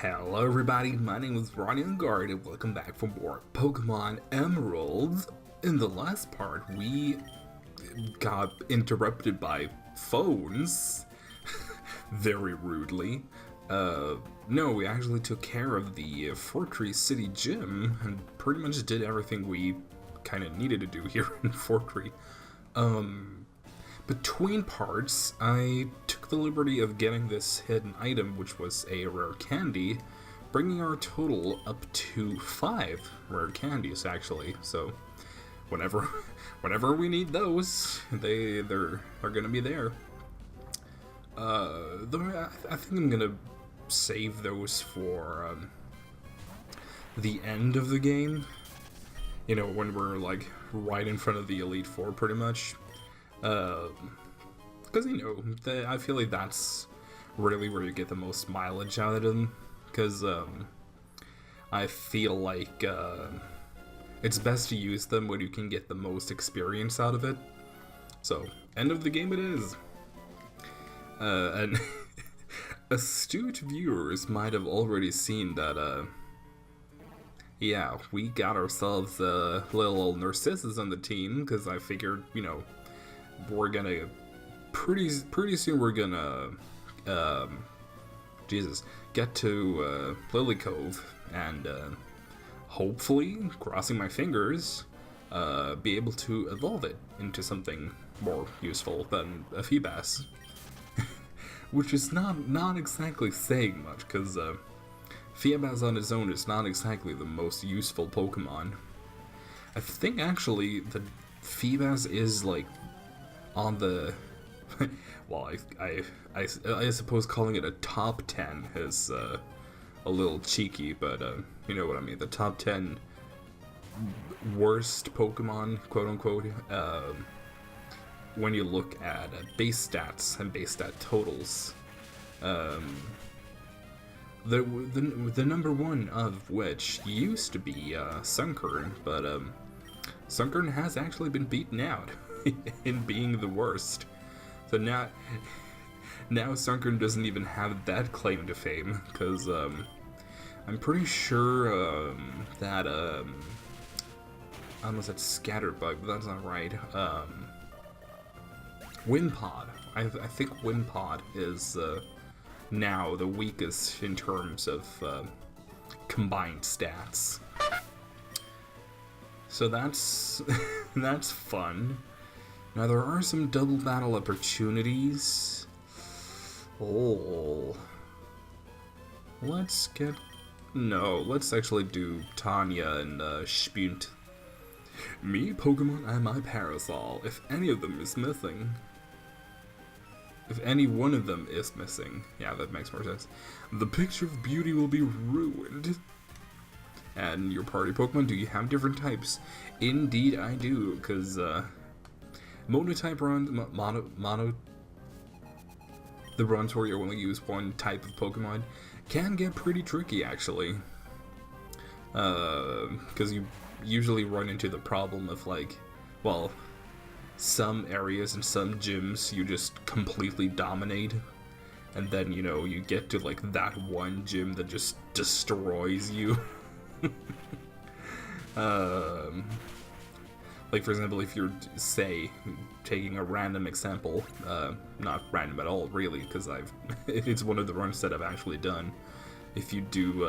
Hello everybody, my name is Ronja Engarde and welcome back for more Pokemon Emeralds. In the last part, we got interrupted by phones, very rudely. No, we actually took care of the Fortree City Gym and pretty much did everything we kind of needed to do here in Fortree. Between parts, I took the liberty of getting this hidden item, which was a rare candy, bringing our total up to 5 rare candies, actually. So, whenever we need those, they're gonna be there. Though I think I'm gonna save those for the end of the game. You know, when we're like right in front of the Elite Four, pretty much. Because, you know, I feel like that's really where you get the most mileage out of them. Because, I feel like, it's best to use them when you can get the most experience out of it. So, end of the game it is. And astute viewers might have already seen that, yeah, we got ourselves a little old Narcissus on the team, because I figured, you know, we're gonna pretty soon we're gonna get to Lily Cove and hopefully, crossing my fingers, be able to evolve it into something more useful than a Feebas. Which is not exactly saying much, because Feebas on its own is not exactly the most useful Pokemon. I think actually the Feebas is like on the well, I suppose calling it a top 10 is a little cheeky, but you know what I mean. The top 10 worst Pokemon, quote unquote, when you look at base stats and base stat totals. The number one of which used to be Sunkern, but Sunkern has actually been beaten out in being the worst. So now Sunkern doesn't even have that claim to fame, because I'm pretty sure that I almost said Scatterbug, but that's not right. Wimpod. I think Wimpod is now the weakest in terms of combined stats. So that's that's fun. Now there are some double battle opportunities. Oh, let's actually do Tanya and Spunt. Me, Pokemon, and my Parasol. If any of them is missing. If any one of them is missing. Yeah, that makes more sense. The picture of beauty will be ruined. And your party Pokemon, do you have different types? Indeed I do, because monotype runs, the runs where you only use one type of Pokemon can get pretty tricky, actually. Because you usually run into the problem of, like, well, some areas and some gyms you just completely dominate, and then, you know, you get to, like, that one gym that just destroys you. Like, for example, if you're, say, taking a random example, not random at all, really, because it's one of the runs that I've actually done. If you do,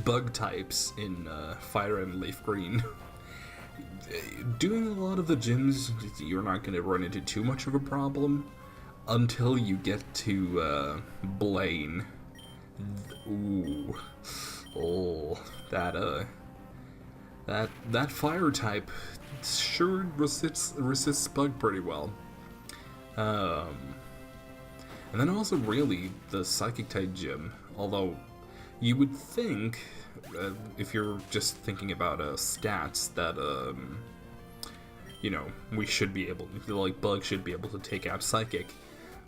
bug types in, Fire and Leaf Green, doing a lot of the gyms, you're not going to run into too much of a problem until you get to, Blaine. Ooh. Oh, that fire type sure resists bug pretty well. And then also really the psychic type gym, although you would think, if you're just thinking about stats, that you know, we should be able, like, bug should be able to take out psychic,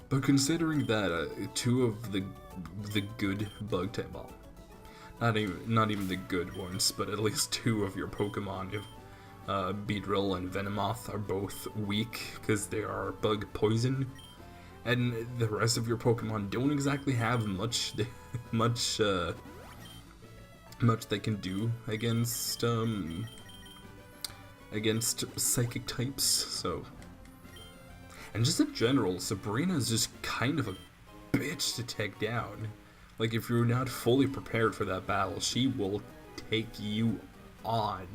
but considering that two of the good bug type, well, not even the good ones, but at least two of your Pokemon, Beedrill and Venomoth, are both weak because they are bug poison, and the rest of your Pokemon don't exactly have much, much, much they can do against psychic types. So, and just in general, Sabrina is just kind of a bitch to take down. Like, if you're not fully prepared for that battle, she will take you on.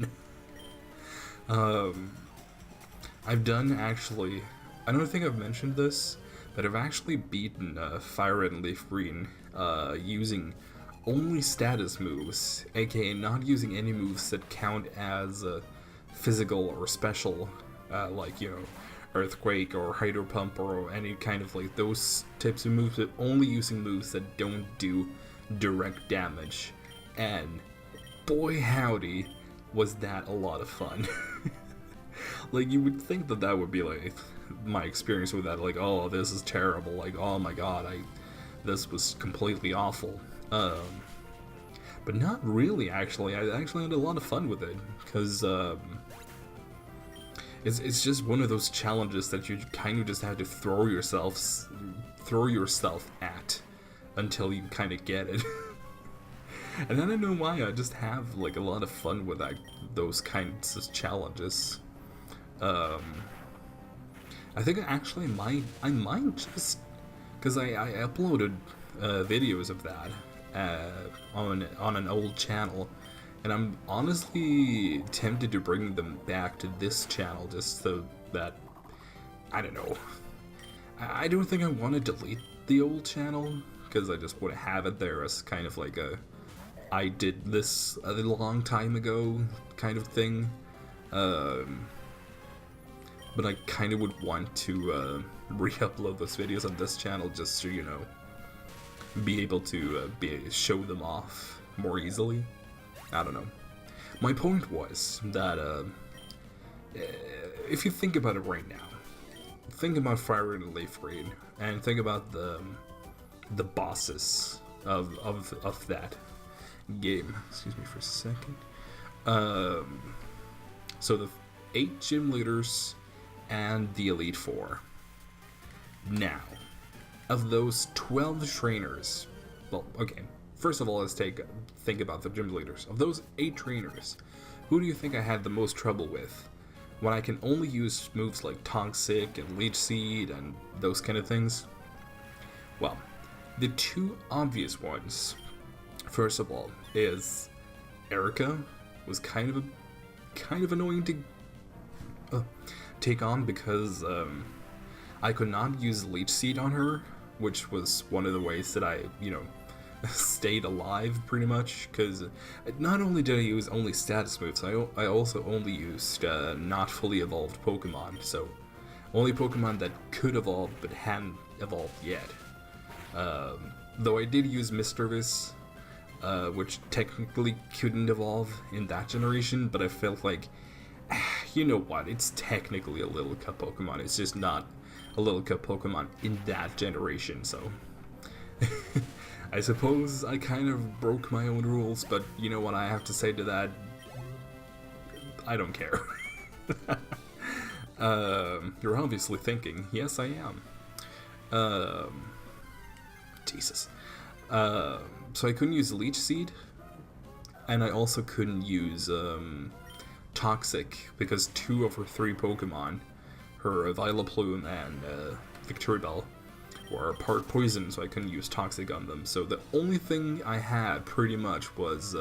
I've done actually, I don't think I've mentioned this, but I've actually beaten Fire Red and Leaf Green using only status moves, aka not using any moves that count as physical or special, like, you know, Earthquake or Hydro Pump or any kind of like those types of moves, but only using moves that don't do direct damage. And boy howdy, was that a lot of fun. Like, you would think that that would be like my experience with that, like, oh, this is terrible, like, oh my god, this was completely awful. But not really, actually. I actually had a lot of fun with it, because it's just one of those challenges that you kind of just have to throw yourself at until you kind of get it. And I don't know why, I just have like a lot of fun with those kinds of challenges. I think actually I might just, because I uploaded videos of that on an old channel, and I'm honestly tempted to bring them back to this channel just so that, I don't know, I don't think I want to delete the old channel, because I just want to have it there as kind of like a I did this a long time ago kind of thing. But I kind of would want to re-upload those videos on this channel just to, you know, be able to show them off more easily. I don't know. My point was that if you think about it right now, think about Fire Red and Leaf Green, and think about the bosses of that game. Excuse me for a second. So the 8 gym leaders and the Elite Four. Now, of those 12 trainers, well, okay, first of all, let's think about the gym leaders. Of those 8 trainers, who do you think I had the most trouble with when I can only use moves like Toxic and Leech Seed and those kind of things? Well, the 2 obvious ones, first of all, is Erica was kind of annoying to take on, because I could not use Leech Seed on her, which was one of the ways that I, you know, stayed alive pretty much, because not only did I use only status moves, I also only used not fully evolved Pokemon, so only Pokemon that could evolve but hadn't evolved yet. Though I did use Misdreavus, which technically couldn't evolve in that generation, but I felt like, you know what, it's technically a Little Cup Pokemon, it's just not a Little Cup Pokemon in that generation, so I suppose I kind of broke my own rules, but you know what I have to say to that? I don't care. You're obviously thinking, yes I am. Jesus. So I couldn't use Leech Seed, and I also couldn't use Toxic, because 2 of her 3 Pokemon, her Vileplume and Victreebel, were part poison, so I couldn't use Toxic on them. So the only thing I had pretty much was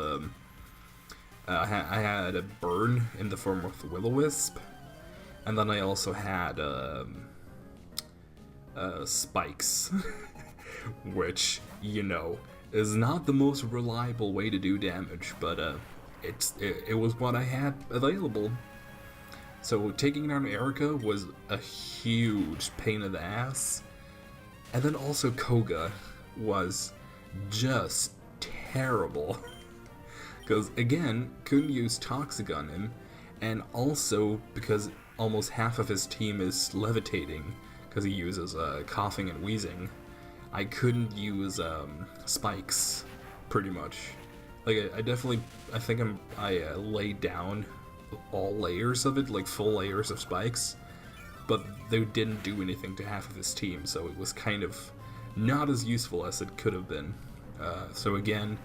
I had a burn in the form of the Will-O-Wisp, and then I also had spikes, which, you know, is not the most reliable way to do damage, but it was what I had available. So taking down Erica was a huge pain in the ass. And then also Koga was just terrible. Because again, couldn't use Toxic on him, and also because almost half of his team is levitating, because he uses coughing and wheezing, I couldn't use spikes, pretty much. Like, I think I laid down all layers of it, like full layers of spikes, but they didn't do anything to half of his team, so it was kind of not as useful as it could have been. So again,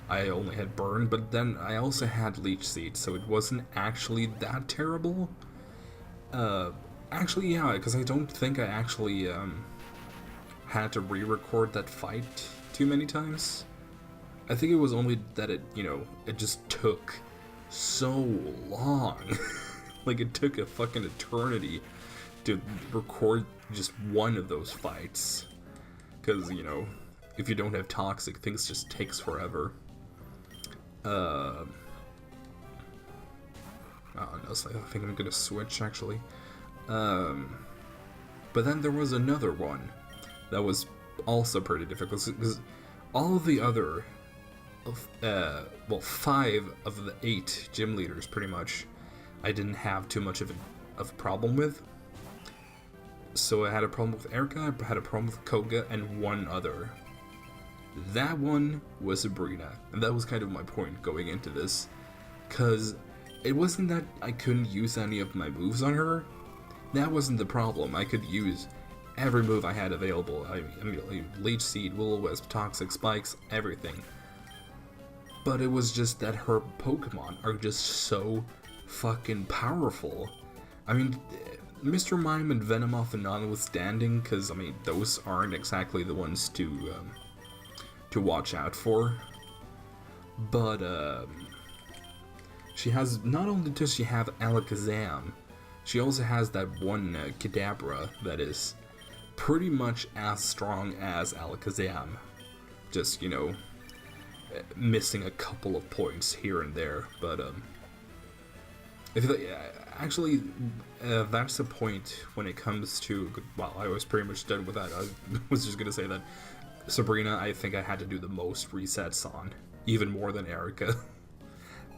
I only had Burn, but then I also had Leech Seed, so it wasn't actually that terrible. Actually, yeah, because I don't think I actually had to re-record that fight too many times. I think it was only that it just took so long. Like, it took a fucking eternity to record just one of those fights. Because, if you don't have Toxic, things just takes forever. Oh no, so I think I'm gonna switch, actually. But then there was another one that was also pretty difficult, because all of the other, 5 of the 8 gym leaders, pretty much, I didn't have too much of a problem with. So I had a problem with Erica, I had a problem with Koga, and one other. That one was Sabrina, and that was kind of my point going into this, because it wasn't that I couldn't use any of my moves on her. That wasn't the problem. I could use every move I had available. I mean, Leech Seed, Will-O-Wisp, Toxic, Spikes, everything. But it was just that her Pokemon are just so fucking powerful. I mean, Mr. Mime and Venomoth and notwithstanding, because, I mean, those aren't exactly the ones to watch out for. But, she has, not only does she have Alakazam, she also has that one Kadabra that is pretty much as strong as Alakazam. Just, missing a couple of points here and there. But, actually, that's the point when it comes to, well, I was pretty much done with that. I was just going to say that Sabrina, I think I had to do the most resets on, even more than Erica,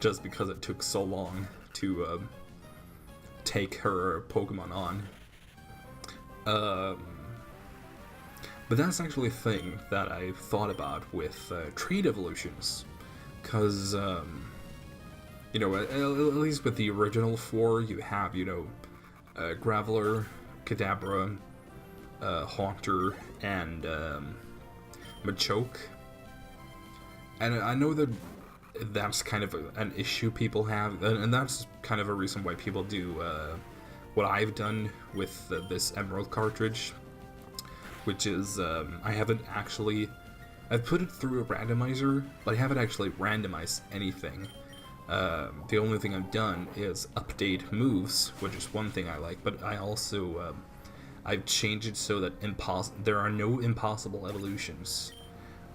just because it took so long to take her Pokemon on. But that's actually a thing that I thought about with trade evolutions, because, at least with the original 4, you have, Graveler, Kadabra, Haunter, and Machoke. And I know that that's kind of an issue people have, and that's kind of a reason why people do what I've done with this Emerald cartridge, which is, I've put it through a randomizer, but I haven't actually randomized anything. The only thing I've done is update moves, which is one thing I like, but I also, I've changed it so that there are no impossible evolutions.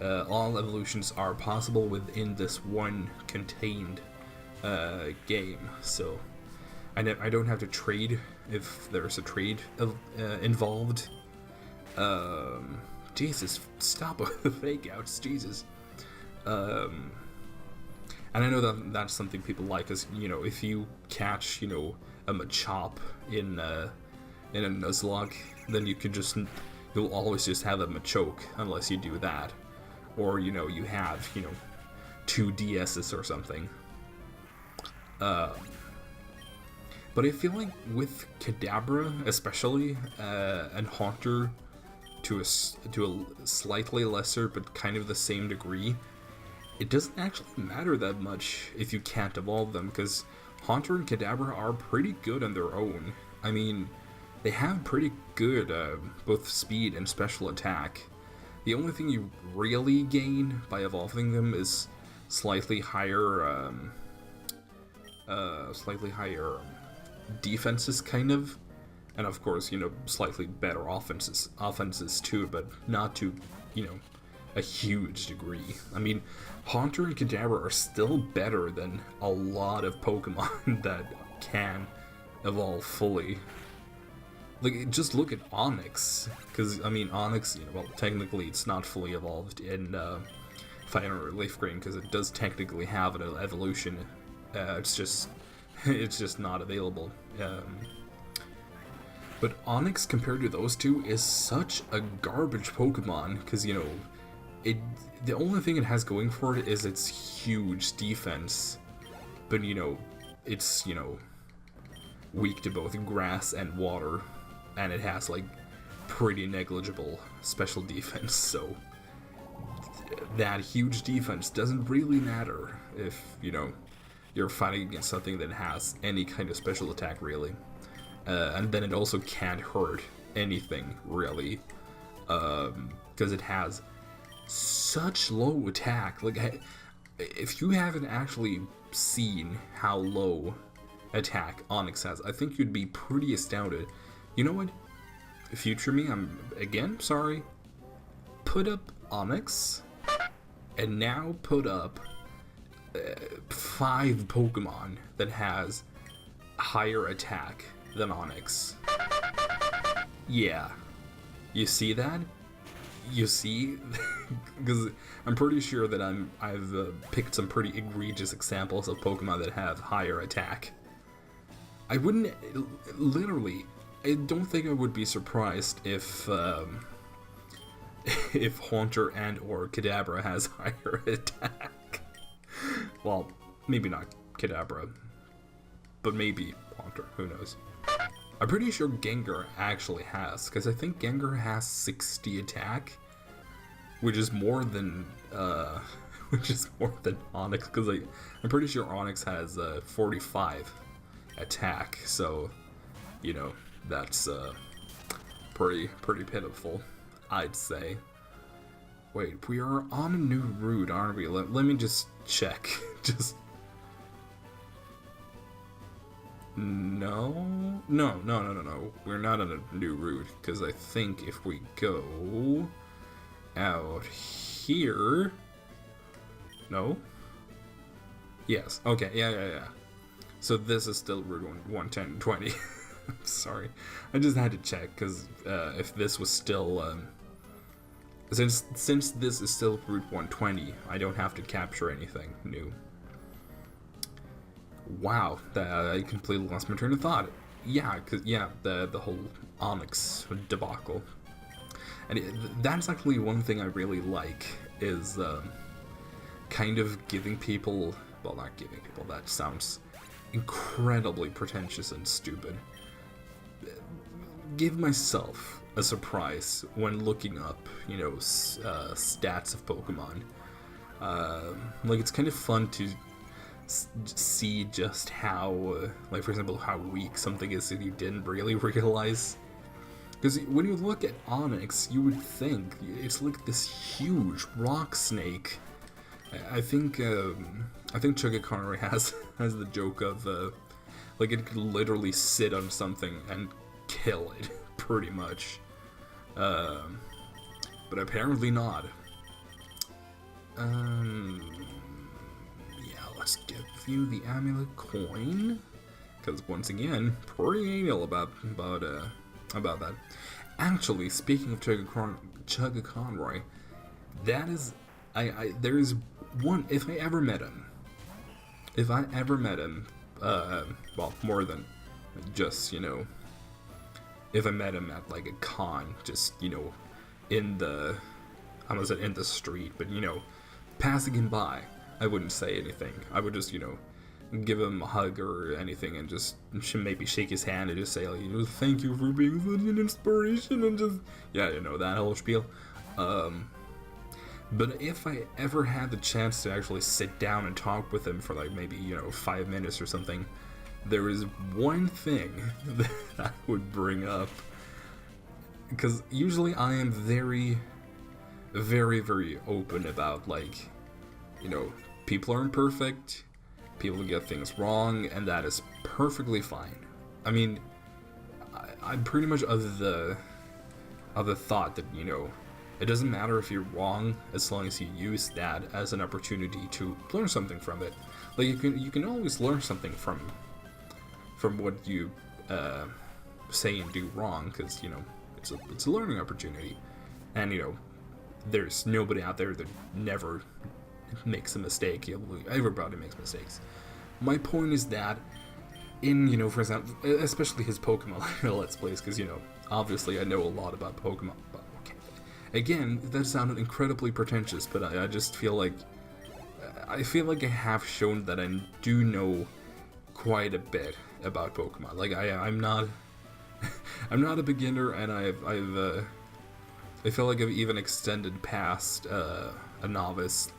All evolutions are possible within this one contained game, so I don't have to trade if there's a trade involved. Jesus, stop with the fake outs, Jesus. And I know that that's something people like, because, if you catch, a Machop in a Nuzlocke, then you'll always just have a Machoke, unless you do that. Or, you have, 2 DSs or something. But I feel like with Kadabra, especially, and Haunter, to a slightly lesser but kind of the same degree, it doesn't actually matter that much if you can't evolve them, because Haunter and Kadabra are pretty good on their own. I mean, they have pretty good both speed and special attack. The only thing you really gain by evolving them is slightly higher defenses, kind of. And of course, slightly better offenses too, but not to, a huge degree. I mean, Haunter and Kadabra are still better than a lot of Pokemon that can evolve fully. Like, just look at Onix, because, I mean, Onix, technically it's not fully evolved in Fire and Leaf Green, because it does technically have an evolution. It's just not available. But Onix, compared to those two, is such a garbage Pokemon, because, the only thing it has going for it is its huge defense, but, it's, weak to both grass and water. and it has like pretty negligible special defense, so that huge defense doesn't really matter if, you know, you're fighting against something that has any kind of special attack, really. And then it also can't hurt anything, really, because it has such low attack. Like, if you haven't actually seen how low attack Onyx has, I think you'd be pretty astounded. You know what? Future me, I'm, again, sorry. Put up Onyx, and now put up 5 Pokemon that has higher attack than Onyx. Yeah. You see that? You see? Because I'm pretty sure that I've picked some pretty egregious examples of Pokemon that have higher attack. I wouldn't... Literally, I don't think I would be surprised if Haunter and or Kadabra has higher attack. Well, maybe not Kadabra, but maybe Haunter, who knows. I'm pretty sure Gengar actually has, because I think Gengar has 60 attack, which is more than Onyx, because I'm pretty sure Onyx has 45 attack, so, you know, that's pretty pitiful, I'd say. Wait, we are on a new route, aren't we? Let me just check. Just... No. We're not on a new route, because I think if we go out here... No? Yes. Okay, yeah. So this is still Route 11020. Sorry. I just had to check, because if this was still... Since this is still Route 120, I don't have to capture anything new. Wow, I completely lost my train of thought. Yeah, the whole Onyx debacle. And that's actually one thing I really like, is kind of giving people... Well, not giving people, that sounds incredibly pretentious and stupid. Give myself a surprise when looking up, you know, stats of Pokemon. Like, it's kind of fun to see just how, like, for example, how weak something is that you didn't really realize. Because when you look at Onyx, you would think it's like this huge rock snake. I think Chuggaaconroy has the joke of, like, it could literally sit on something and kill it, pretty much. But apparently not. Yeah, let's give you the amulet coin, because once again, pretty anal about that. Actually, speaking of Chuggaaconroy, that is, there is one, if I ever met him, well, more than just, you know, if I met him at, like, a con, just, you know, in the, I almost said in the street, but, you know, passing him by, I wouldn't say anything. I would just, you know, give him a hug or anything and just maybe shake his hand and just say, like, you know, thank you for being such an inspiration, and just, yeah, you know, that whole spiel. But if I ever had the chance to actually sit down and talk with him for, like, maybe, you know, 5 minutes or something, there is one thing that I would bring up, because usually I am very, very open about, like, you know, people aren't perfect, people get things wrong, and that is perfectly fine. I mean, I'm pretty much of the thought that, you know, it doesn't matter if you're wrong as long as you use that as an opportunity to learn something from it. Like, you can always learn something from what you say and do wrong, because, you know, it's a learning opportunity, and, you know, there's nobody out there that never makes a mistake. Everybody makes mistakes. My point is that in, you know, for example, especially his Pokemon Let's Plays, because, you know, obviously I know a lot about Pokemon, but okay. Again, that sounded incredibly pretentious, but I just feel like I have shown that I do know quite a bit about Pokemon. Like, I'm not I'm not a beginner, and I feel like I've even extended past a novice.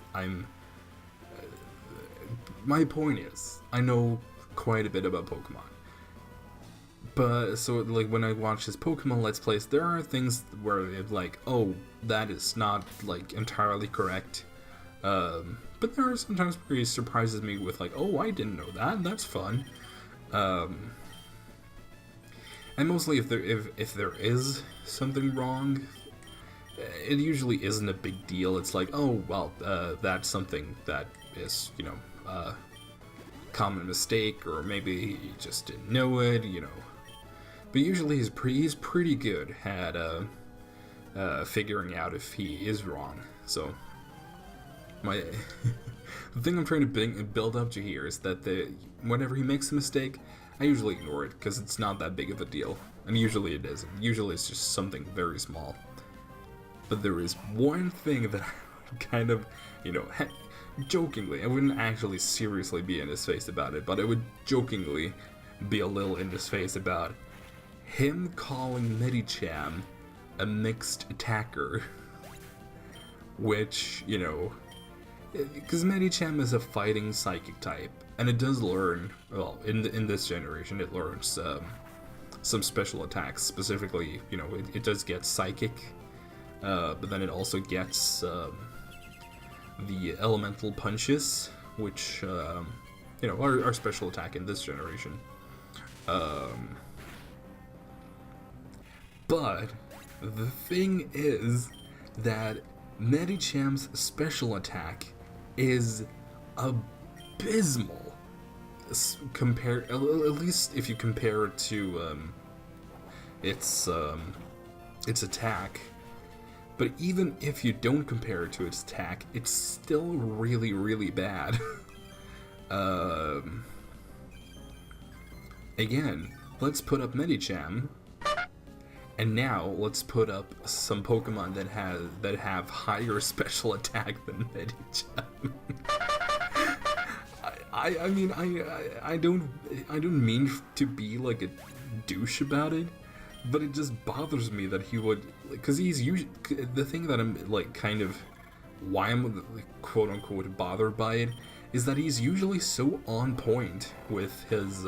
My point is, I know quite a bit about Pokemon. But, so, like, when I watch his Pokemon Let's Plays, there are things where it's like, oh, that is not, like, entirely correct. But there are sometimes where he surprises me with, like, oh, I didn't know that, that's fun. And mostly if there is something wrong, it usually isn't a big deal. It's like, oh, well, that's something that is, common mistake, or maybe he just didn't know it, But usually he's pretty good at figuring out if he is wrong. So the thing I'm trying to build up to here is that whenever he makes a mistake, I usually ignore it because it's not that big of a deal, and usually it isn't. Usually it's just something very small. But there is one thing that I kind of, jokingly, I wouldn't actually seriously be in his face about it, but I would jokingly be a little in his face about him calling Medicham a mixed attacker. Which, because Medicham is a fighting psychic type, and it does learn, well, in this generation, it learns some special attacks. Specifically, it does get psychic, but then it also gets the elemental punches, which, are special attack in this generation. But the thing is that Medicham's special attack is abysmal. At least if you compare it to its attack. But even if you don't compare it to its attack, it's still really, really bad. Again, let's put up Medicham. And now let's put up some Pokemon that have higher special attack than Medicham. I don't mean to be like a douche about it, but it just bothers me that he would, because he's usually, the thing that I'm like kind of why I'm like, quote unquote bothered by it is that he's usually so on point with his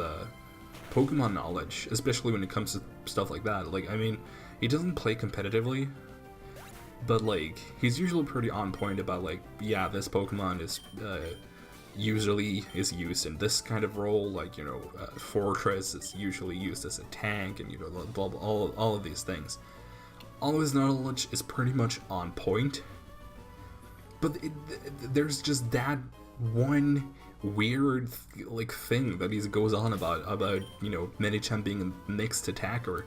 Pokemon knowledge, especially when it comes to stuff like that. Like, I mean, he doesn't play competitively, but like, he's usually pretty on point about like, yeah, this Pokemon is usually is used in this kind of role, like, Fortress is usually used as a tank, and blah, blah, all of these things. All of his knowledge is pretty much on point, but there's just that one weird like thing that he goes on about Medicham being a mixed attacker,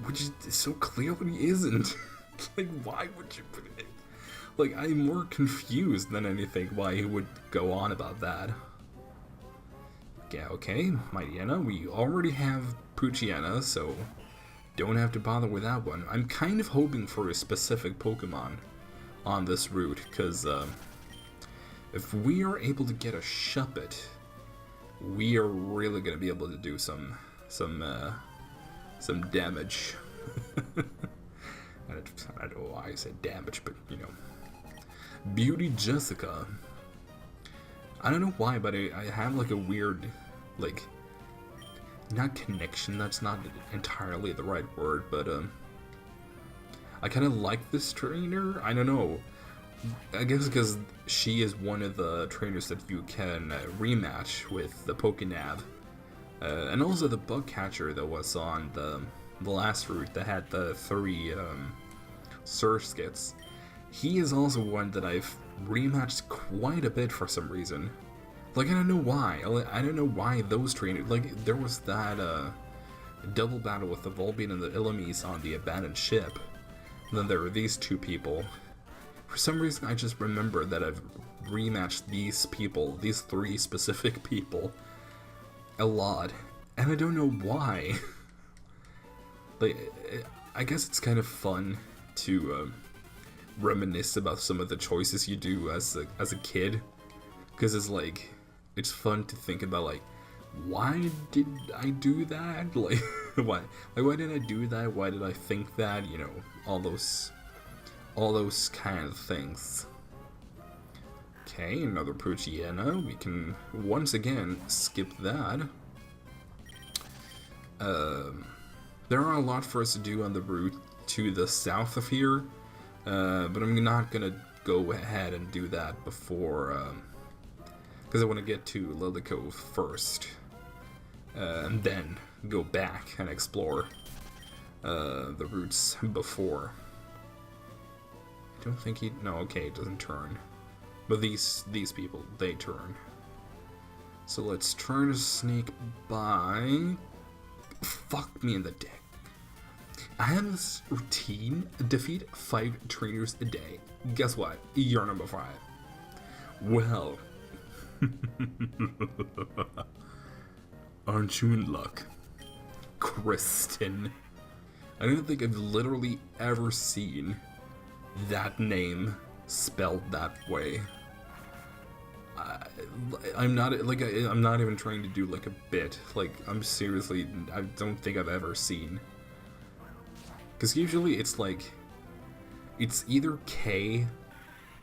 which is so clearly isn't. Like, why would you put it? Like, I'm more confused than anything why he would go on about that. Yeah, okay, Mightyena, we already have Poochyena, so don't have to bother with that one. I'm kind of hoping for a specific Pokemon on this route, because if we are able to get a Shuppet, we are really going to be able to do some damage. I don't know why I said damage, but Beauty Jessica. I don't know why, but I have like a weird, like, not connection, that's not entirely the right word, but I kind of like this trainer. I don't know. I guess because she is one of the trainers that you can rematch with the Pokénav. And also the bug catcher that was on the last route that had the 3 Surskits. He is also one that I've rematched quite a bit for some reason. Like, I don't know why. I don't know why those trainers... Like, there was that double battle with the Volbeat and the Illumise on the abandoned ship. And then there were these 2 people. For some reason, I just remember that I've rematched these people, these 3 specific people, a lot, and I don't know why. Like, I guess it's kind of fun to reminisce about some of the choices you do as a kid, because it's like, it's fun to think about like, why did I do that? Like, why did I do that? Why did I think that? You know, all those kind of things. Okay, another Poochyena. We can once again skip that. There are a lot for us to do on the route to the south of here, but I'm not gonna go ahead and do that before, because I want to get to Lily Cove first, and then go back and explore the routes before. I don't think he... No, okay, it doesn't turn. But these people, they turn. So let's try to sneak by. Fuck me in the dick. I have this routine: defeat 5 trainers a day. Guess what? You're number 5. Well, aren't you in luck, Kristen? I don't think I've literally ever seen that name spelled that way. I'm not even trying to do like a bit. Like, I'm seriously, I don't think I've ever seen. Because usually it's like, it's either K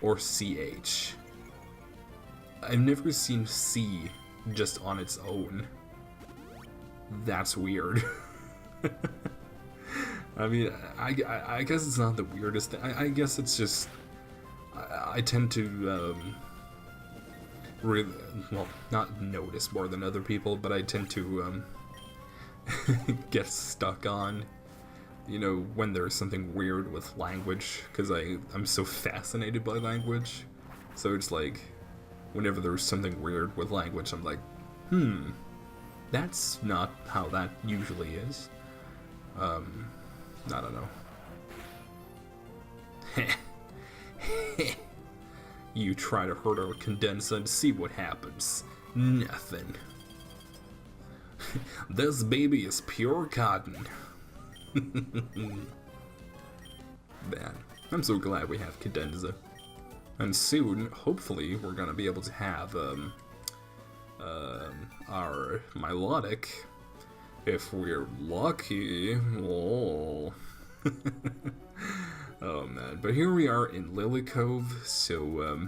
or CH. I've never seen C just on its own. That's weird. I mean, I guess it's not the weirdest thing. I guess it's just, I tend to, really, well, not notice more than other people, but I tend to, get stuck on, you know, when there's something weird with language, because I'm so fascinated by language. So it's like, whenever there's something weird with language, I'm like, that's not how that usually is. I don't know. You try to hurt our condenser and see what happens. Nothing. This baby is pure cotton. Man, I'm so glad we have condenser. And soon, hopefully, we're gonna be able to have our melodic, if we're lucky. Oh. Oh man, but here we are in Lily Cove, so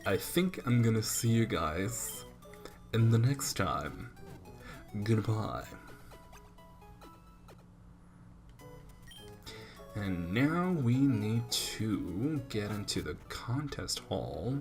I think I'm gonna see you guys in the next time. Goodbye. And now we need to get into the contest hall.